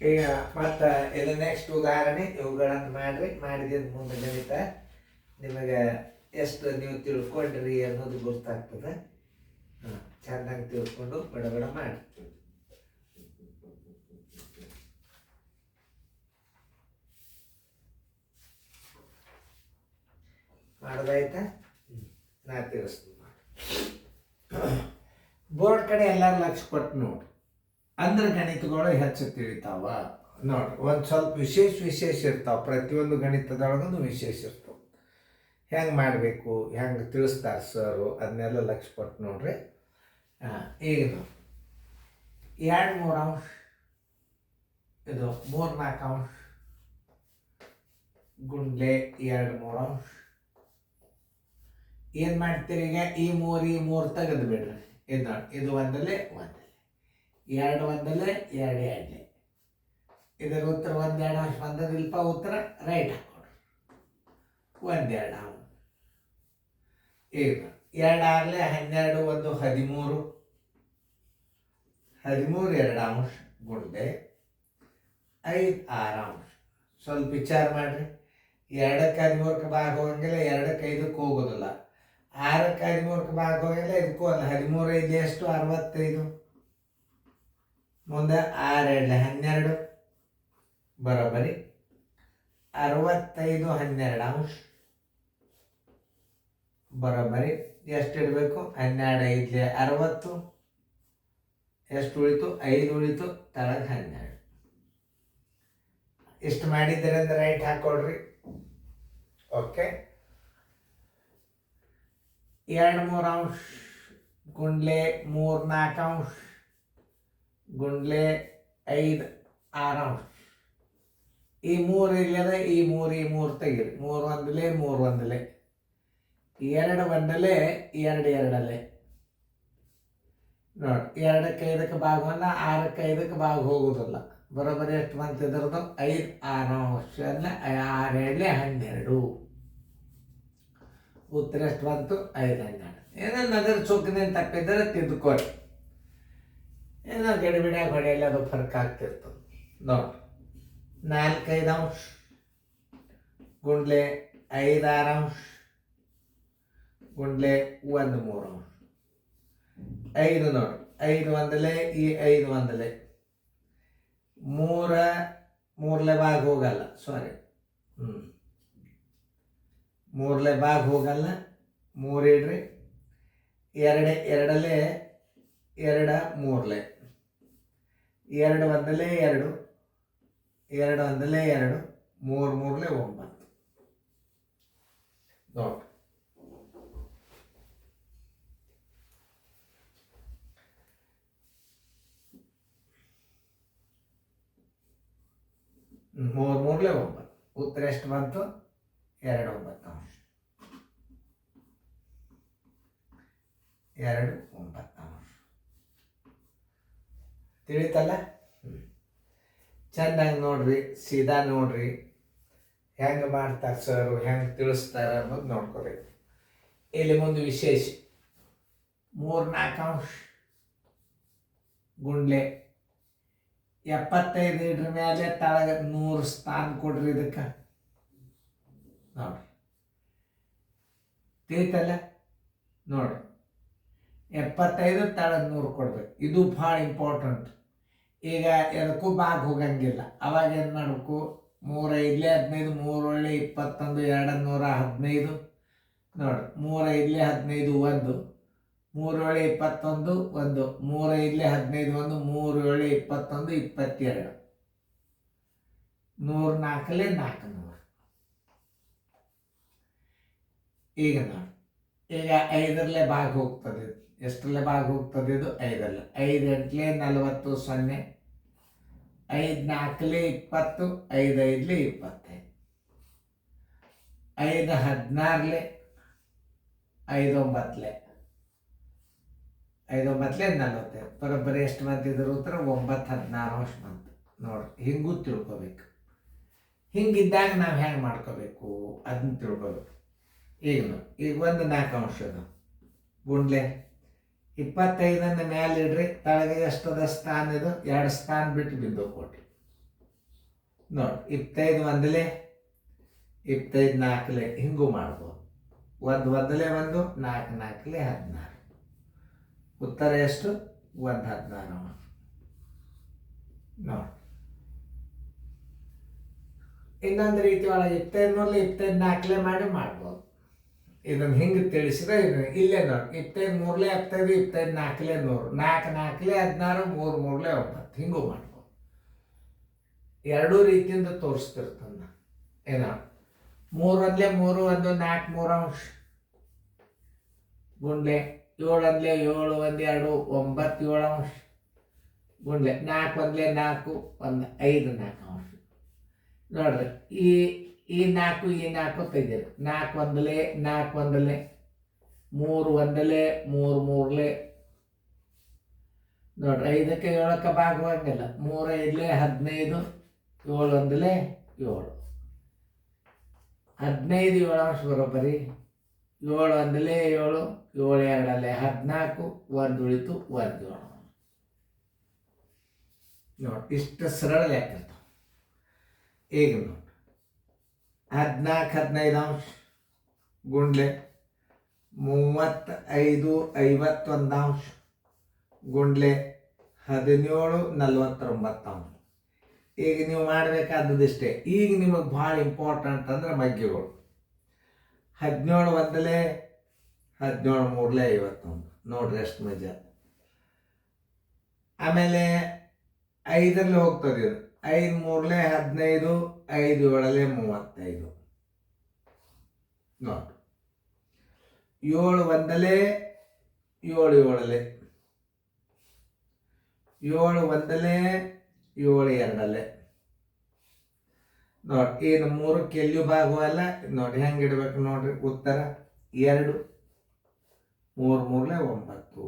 ಈಗ ಮತ್ತು ಇದು ನೆಕ್ಸ್ಟ್ ಉದಾಹರಣೆ ಇವುಗಳನ್ನು ಮಾಡಿದ ಮುಂದೆ ಗಣಿತ ನಿಮಗೆ ಎಷ್ಟು ನೀವು ತಿಳ್ಕೊಂಡ್ರಿ ಅನ್ನೋದು ಗೊತ್ತಾಗ್ತದೆ. ಚೆನ್ನಾಗಿ ತಿಳ್ಕೊಂಡು ಬಡ ಮಾಡಿ. ಮಾಡೋದಾಯ್ತಾ? ನಾ ತಿಳಿಸ್ತೀನಿ. ಬೋರ್ಡ್ ಕಡೆ ಎಲ್ಲರೂ ಲಕ್ಷ ಕೊಟ್ಟು ನೋಡ್ರಿ, ಅಂದ್ರೆ ಗಣಿತಗಳು ಹೆಚ್ಚು ತಿಳಿತಾವ ನೋಡ್ರಿ. ಒಂದು ಸ್ವಲ್ಪ ವಿಶೇಷ ಇರ್ತಾವೆ. ಪ್ರತಿಯೊಂದು ಗಣಿತದೊಳಗೂ ವಿಶೇಷ ಇರ್ತಾವೆ. ಹೆಂಗೆ ಮಾಡಬೇಕು, ಹೆಂಗೆ ತಿಳಿಸ್ತಾರೆ ಸರು, ಅದನ್ನೆಲ್ಲ ಲಕ್ಷ ಕೊಟ್ಟು ನೋಡ್ರಿ. ಈಗ ನೋಡಿ, 2-3 ಅಂಶ, ಇದು 3-4 ಅಂಶ ಗುಂಡ್ಲೆ 2-3 ಅಂಶ. ಏನು ಮಾಡ್ತೀರಿ ಈಗ? ಈ ಮೂರು ತೆಗೆದು ಬಿಡ್ರಿ. ಇದು ನೋಡಿ, ಇದು ಒಂದಲೇ 2 ಒಂದಲೇ 2 ಇದರ ಉತ್ತರ 1-2 ಅಂಶ ಬಂದದಿಲ್ಪ. ಉತ್ತರ ರೈಟ್ ಹಾಕೊಡ್ರಿ. 1-2 ಅಂಶ. ಈಗ 2 6 12 13 2 ಅಂಶ ಗುಂಡೆ 5-6 ಅಂಶ. ಸ್ವಲ್ಪ ವಿಚಾರ ಮಾಡ್ರಿ. 2ಕ್ಕೆ 13ಕ್ಕೆ ಭಾಗ ಹೋಗಂಗಿಲ್ಲ, 2ಕ್ಕೆ 5ಕ್ಕೆ ಹೋಗೋದಿಲ್ಲ. 6ಕ್ಕೆ 13ಕ್ಕೆ ಭಾಗ ಹೋಗಿಲ್ಲ, ಇದಕ್ಕೂ ಅಲ್ಲ. 13 5 ಎಷ್ಟು? 65. ಮುಂದೆ 6 2 12 ಬರೋಬ್ಬರಿ 65 12 ಅಂಶ ಬರೋಬ್ಬರಿ ಎಷ್ಟು ಇಡಬೇಕು? 12 5 60. ಎಷ್ಟು ಉಳಿತು? 5 ಉಳಿತು. ತಳಗೆ 12. ಇಷ್ಟು ಮಾಡಿದ್ದೀರ ಅಂದ್ರೆ ರೈಟ್ ಹಾಕೊಡ್ರಿ. ಓಕೆ. 2-3 ಅಂಶ ಗುಂಡ್ಲೆ 3-4 ಅಂಶ ಗುಂಡ್ಲೆ 5-6 ಅಂಶ. ಈ 3 ಇಲ್ಲದ ಈ 3 ತೆಗೀರಿ. 3 ಒಂದಲೇ 3 ಒಂದಲೇ 2 ಒಂದಲೇ 2 ಎರಡಲೆ ನೋಡಿ. 2ಕ್ಕೆ 5ಕ್ಕೆ ಭಾಗವನ್ನ 6ಕ್ಕೆ 5ಕ್ಕೆ ಭಾಗ ಹೋಗೋದಿಲ್ಲ. ಬರೋಬ್ಬರಿ ಎಷ್ಟು ಬಂತು ಇದ್ರದ್ದು? 5-6 ಅಂಶ. 6 2 12. ಉತ್ತರ ಎಷ್ಟು ಬಂತು? 5-12. ಏನೋ ನಗರ ಚೌಕಿನ ತಪ್ಪಿದ್ದರೆ ತಿದ್ದುಕೊಡಿ. ಏನೋ ಗಡಿಬಿಡಿಯಾಗಿ ಹೊಡೆಯಲ್ಲ, ಅದು ಫರ್ಕ್ ಆಗ್ತಿರ್ತದೆ ನೋಡಿ. 4-5 ಅಂಶ ಗುಂಡ್ಲೆ 5-6 ಅಂಶ ಗುಂಡ್ಲೆ 1-3 ಅಂಶ. 5 ನೋಡಿ, 5 ಒಂದಲೇ ಈ 5 ಒಂದಲೇ 3 ಭಾಗ ಹೋಗಲ್ಲ. ಸಾರಿ, 3 ಭಾಗ ಹೋಗಲ್ಲ. 3 ಇಡ್ರಿ. 2 ಎರಡಲೇ 2 3 2 ಒಂದಲೇ 2 2 ಒಂದಲೇ 2 3 3 9 ನೋಡಿ. ಮೂರು 9. ಉತ್ತರ ಎಷ್ಟು ಬಂತು? 2-9 ಅಂಶ. 2-9 ಅಂಶ. ತಿಳಿತಲ್ಲ? ಚೆನ್ನಾಗಿ ನೋಡ್ರಿ, ಸೀದಾ ನೋಡ್ರಿ. ಹೆಂಗೆ ಮಾಡ್ತಾರೆ ಸರ್, ಹೆಂಗೆ ತಿಳಿಸ್ತಾರೆ ಅನ್ನೋದು ನೋಡ್ಕೋಬೇಕು. ಇಲ್ಲಿ ಮುಂದೆ ವಿಶೇಷ 3-4 ಅಂಶ ಗುಂಡ್ಲೆ 75 ಇಡ್ರ ಮೇಲೆ ತಳಗ 100 ಸ್ಥಾನ ಕೊಡ್ರಿ. ಇದಕ್ಕೆ ನೋಡ್ರಿ, ತಿಳಿತಲ್ಲ? ನೋಡ್ರಿ, 75 ತಳಗ 100 ಕೊಡ್ಬೇಕು. ಇದು ಭಾಳ ಇಂಪಾರ್ಟೆಂಟ್. ಈಗ ಎದಕ್ಕೂ ಭಾಗ ಹೋಗಂಗಿಲ್ಲ. ಅವಾಗ ಏನು ಮಾಡಬೇಕು? 3 5 15 3 ಒಳ್ಳೆ 21 215 ನೋಡಿ. 3 5 15 1 3 ಒಳ್ಳೆ 21 1 3 5 15 1 3 ಒಳ್ಳೆ 21 22 104 400. ಈಗ ನೋಡಿ, ಈಗ 5ರಲ್ಲೇ ಭಾಗ ಹೋಗ್ತದೆ. ಎಷ್ಟರಲ್ಲೇ ಭಾಗ ಹೋಗ್ತದೆ? ಇದು 5ರಲ್ಲೇ. 5 8 40 0 5 4 20 5 5 25 5 16 5 9 5 9 40. ಬರೋಬ್ಬರಿ ಎಷ್ಟು ಬಂತಿದ್ರು? ಉತ್ತರ 9-16 ಅಂಶ ಬಂತು ನೋಡ್ರಿ. ಹಿಂಗೂ ತಿಳ್ಕೊಬೇಕು. ಹಿಂಗಿದ್ದಾಗ ನಾವು ಹೆಂಗೆ ಮಾಡ್ಕೋಬೇಕು ಅದನ್ನ ತಿಳ್ಕೊಬೇಕು. ಈಗ 1-4 ಅಂಶದ ಗುಂಡ್ಲೆ 25 ಮೇಲೆ ಇಡ್ರಿ. ತಳಗೆ ಎಷ್ಟದ ಸ್ಥಾನ? ಇದು 2 ಸ್ಥಾನ ಬಿಟ್ಟು ಬಿದ್ದು ಕೊಟ್ರಿ. ನೋಡಿ 25 ಒಂದಲೇ 25 ನಾಲ್ಕಲೆ ಹಿಂಗೂ ಮಾಡ್ಬೋದು. ಒಂದು ಒಂದಲೇ 1 4 ನಾಲ್ಕಲೆ 16. ಉತ್ತರ ಎಷ್ಟು? 116 ನೋಡಿ. ಇನ್ನೊಂದು ರೀತಿ ಒಳಗೆ 25 ಮೂರಲೆ 25 ನಾಲ್ಕಲೆ ಮಾಡ್ಬೋದು. ಇದನ್ನು ಹಿಂಗೆ ತಿಳಿಸಿದ್ರೆ ಇಲ್ಲೇ ನೋಡಿ 25 ಮೂರಲೆ 75 25 ನಾಲ್ಕಲೆ 100 4 ನಾಲ್ಕಲೆ 16 3 ಮೂರಲೆ 9 ಹಿಂಗೂ ಮಾಡ್ಬೋದು. ಎರಡೂ ರೀತಿಯಿಂದ ತೋರಿಸ್ತಿರ್ತಾನ. ಏನೋ 3 ಒಂದಲೇ 3 1 4 3 ಅಂಶ ಗುಂಡ್ಲೆ 7 ಒಂದಲೇ 7 1 2 9 7 ಅಂಶ ಗುಂಡ್ಲೆ 4 ಒಂದಲೇ 4 1 5 4 ಅಂಶ. ನೋಡ್ರಿ ಈ 4 ಈ 4 ತೆಗೀರಿ. 4 ಒಂದಲೇ 4 ಒಂದಲೇ 3 ಒಂದಲೇ 3 ಮೂರಲೆ ನೋಡ್ರಿ 5ಕ್ಕೆ 7ಕ್ಕೆ ಭಾಗವಾಗಿಲ್ಲ. 3 5ಲೇ 15 7 ಒಂದಲೇ 7 15 7 ಅಂಶ ಬರೋಬ್ಬರಿ. 7 ಒಂದಲೇ 7 7 ಎರಡಲ್ಲೇ 14 1 ಉಳಿತು 1 7 ನೋಡಿ. ಇಷ್ಟು ಸರಳ ಲೆಕ್ಕ ಇರ್ತಾವೆ. ಈಗ ನೋಡಿ 14 15 ಅಂಶ ಗುಂಡ್ಲೆ 35 51 ಅಂಶ ಗುಂಡ್ಲೆ 17 49 ಅಂಶ. ಈಗ ನೀವು ಮಾಡಬೇಕಾದದಿಷ್ಟೇ. ಈಗ ನಿಮಗೆ ಭಾಳ ಇಂಪಾರ್ಟೆಂಟ್ ಅಂದ್ರೆ ಮಗ್ಗಿಗಳು. 17 ಒಂದಲೇ 17 ಮೂರಲೆ 51 ನೋಡ್ರಿ ಎಷ್ಟು ಮಜಾ. ಆಮೇಲೆ 5ರಲ್ಲಿ ಹೋಗ್ತದೆ ಇದು. 5 ಮೂರಲೆ 15 5 7 35 ನೋಡಿ. 7 ಒಂದಲೇ 7 7 7 ಒಂದಲೇ 7 ಎರಡಲ್ಲೇ ನೋಡಿ. ಏನು 3ಕ್ಕೆ ಎಲ್ಲಿಯೂ ಭಾಗವಲ್ಲ ನೋಡಿ. ಹೆಂಗೆ ಇಡ್ಬೇಕು ನೋಡ್ರಿ. ಉತ್ತರ 2 3 ಮೂರಲೆ 9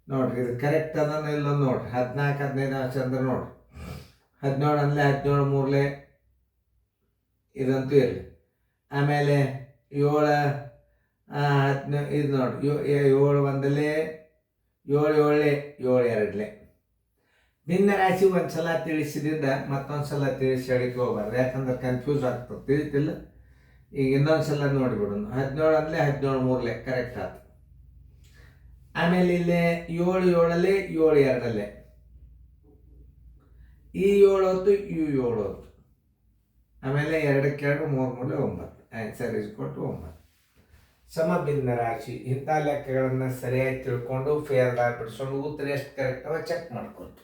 ನೋಡ್ರಿ. ಇದು ಕರೆಕ್ಟ್ ಅದನ್ನು ಇಲ್ಲೊಂದು ನೋಡ್ರಿ. 14 15 ಅಂಶ ಅಂದ್ರೆ ನೋಡ್ರಿ 17 ಅಂದಲೇ 17 ಮೂರಲೆ ಇದಂತೂ ಇರಲಿ. ಆಮೇಲೆ 7 15 ಇದು ನೋಡಿ 7 ಒಂದಲೇ 7 7 7 ಎರಡಲೆ. ಭಿನ್ನ ರಾಶಿ ಒಂದ್ಸಲ ತಿಳಿಸಿದಿಂದ ಮತ್ತೊಂದು ಸಲ ತಿಳಿಸಿ ಹೇಳಿಕೆ ಹೋಗ್ಬಾರ್ದು, ಯಾಕಂದ್ರೆ ಕನ್ಫ್ಯೂಸ್ ಆಗ್ತದೆ. ತಿಳಿತಿಲ್ಲ. ಈಗ ಇನ್ನೊಂದು ಸಲ ನೋಡಿಬಿಡೋಣ. 17 ಅಂದಲೇ 17 ಮೂರಲೆ ಕರೆಕ್ಟ್ ಆಯ್ತು. ಆಮೇಲೆ ಇಲ್ಲಿ 7 7 7 ಎರಡಲ್ಲೇ ಈ 7 ಹೊತ್ತು ಈ 7 ಹೊತ್ತು. ಆಮೇಲೆ 2ಕ್ಕೆ 2 3 ಮೂರಲೆ 9. ಆನ್ಸರ್ ಇಸ್ ಕೊಟ್ಟು 9. ಸಮಭಿನ್ನ ರಾಶಿ. ಇಂಥ ಲೆಕ್ಕಗಳನ್ನು ಸರಿಯಾಗಿ ತಿಳ್ಕೊಂಡು ಫೇರ್ ಬಿಡಿಸ್ಕೊಂಡು ಉತ್ತರ ಎಷ್ಟು ಕರೆಕ್ಟ್ ಅವ ಚೆಕ್ ಮಾಡ್ಕೊಳ್ತು.